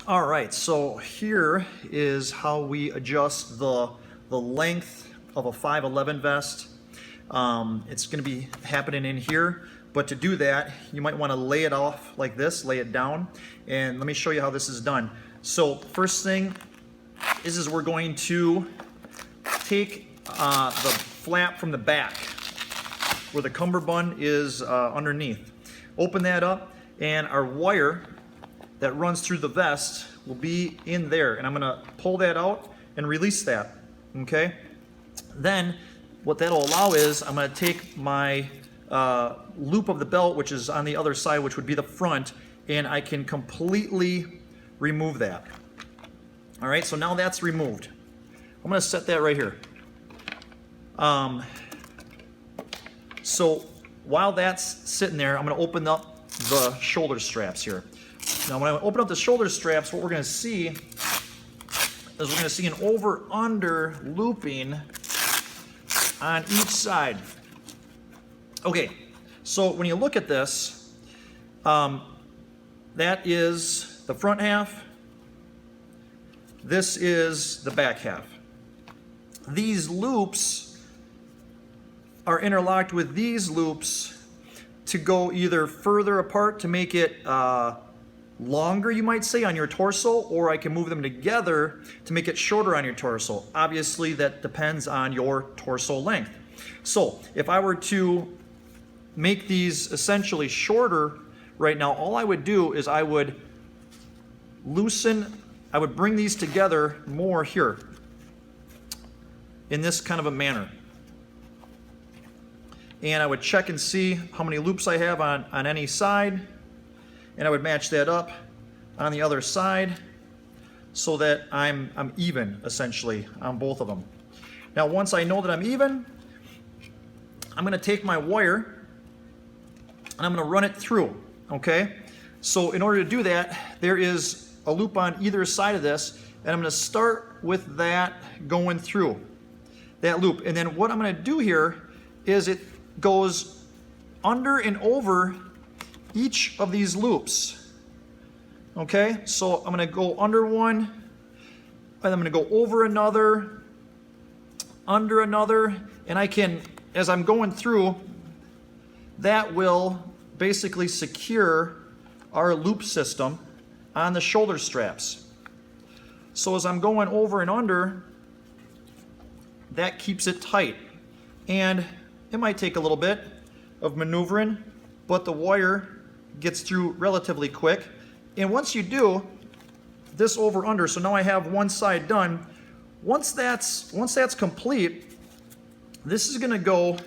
All right, so here is how we adjust the length of a 511 vest. It's going to be happening in here, but to do that, you might want to lay it off like this, lay it down, and let me show you how this is done. So first thing is we're going to take the flap from the back where the cummerbund is underneath. Open that up, and our wire that runs through the vest will be in there, and I'm gonna pull that out and release that, okay? Then what that'll allow is I'm gonna take my loop of the belt, which is on the other side, which would be the front, and I can completely remove that. All right, so now that's removed. I'm gonna set that right here. So while that's sitting there, I'm gonna open up the shoulder straps here. Now when I open up the shoulder straps, what we're going to see is we're going to see an over-under looping on each side. Okay, so when you look at this, that is the front half. This is the back half. These loops are interlocked with these loops to go either further apart to make it longer, you might say, on your torso, or I can move them together to make it shorter on your torso. Obviously, that depends on your torso length. So if I were to make these essentially shorter right now, all I would do is I would bring these together more here in this kind of a manner. And I would check and see how many loops I have on any side, and I would match that up on the other side so that I'm even, essentially, on both of them. Now, once I know that I'm even, I'm gonna take my wire and I'm gonna run it through, okay? So in order to do that, there is a loop on either side of this, and I'm gonna start with that going through that loop. And then what I'm gonna do here is it goes under and over each of these loops. Okay, so I'm going to go under one, and I'm going to go over another, under another, and I can, as I'm going through, that will basically secure our loop system on the shoulder straps. So as I'm going over and under, that keeps it tight. And it might take a little bit of maneuvering, but the wire gets through relatively quick. And once you do this over under, so now I have one side done. Once that's complete, this is going to go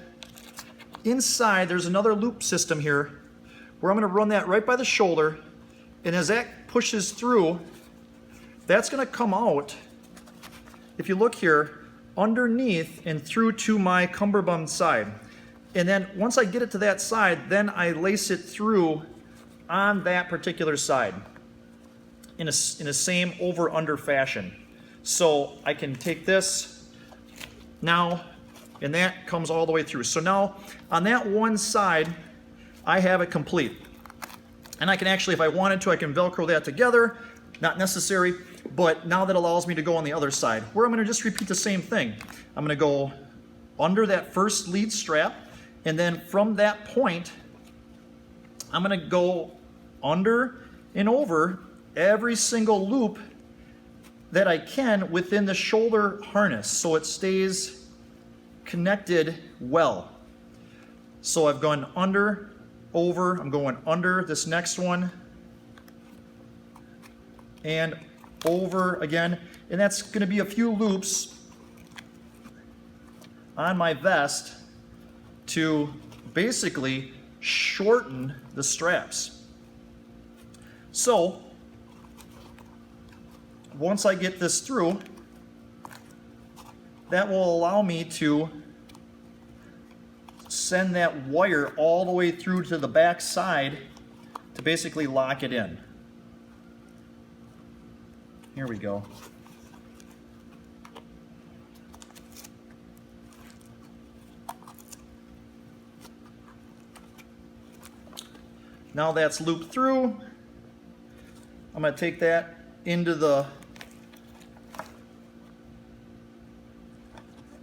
inside. There's another loop system here where I'm going to run that right by the shoulder, and as that pushes through, that's going to come out, if you look here, underneath and through to my cummerbund side. And then once I get it to that side, then I lace it through on that particular side in a same over-under fashion. So I can take this now, and that comes all the way through. So now on that one side, I have it complete. And I can actually, if I wanted to, I can Velcro that together. Not necessary, but now that allows me to go on the other side, where I'm going to just repeat the same thing. I'm going to go under that first lead strap, and then from that point, I'm going to go under and over every single loop that I can within the shoulder harness, so it stays connected well. So I've gone under, over, I'm going under this next one, and over again, and that's going to be a few loops on my vest to basically shorten the straps. So once I get this through, that will allow me to send that wire all the way through to the back side to basically lock it in. Here we go. Now that's looped through. I'm going to take that into the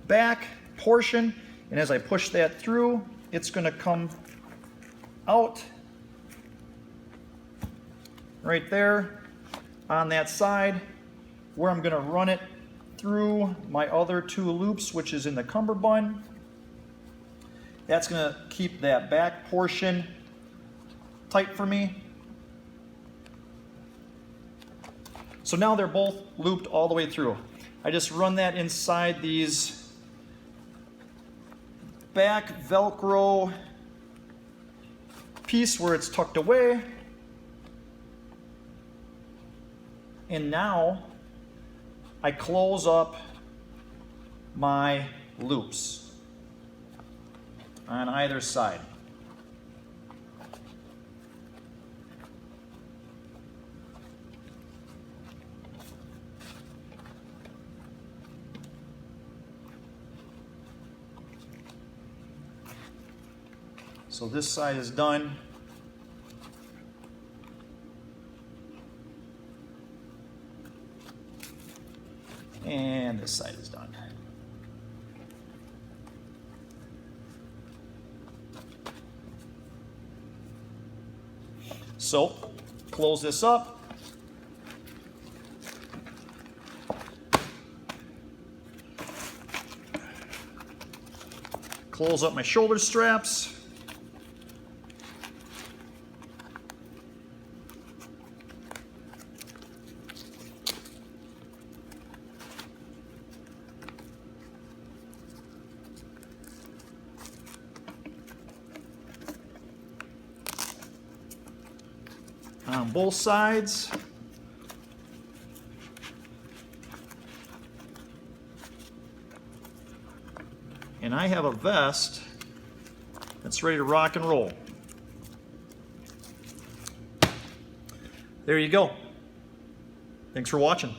back portion, and as I push that through, it's going to come out right there on that side, where I'm going to run it through my other 2 loops, which is in the cummerbund. That's going to keep that back portion tight for me. So now they're both looped all the way through. I just run that inside these back Velcro piece where it's tucked away. And now I close up my loops on either side. So this side is done. And this side is done. So, close this up. Close up my shoulder straps. On both sides. And I have a vest that's ready to rock and roll. There you go. Thanks for watching.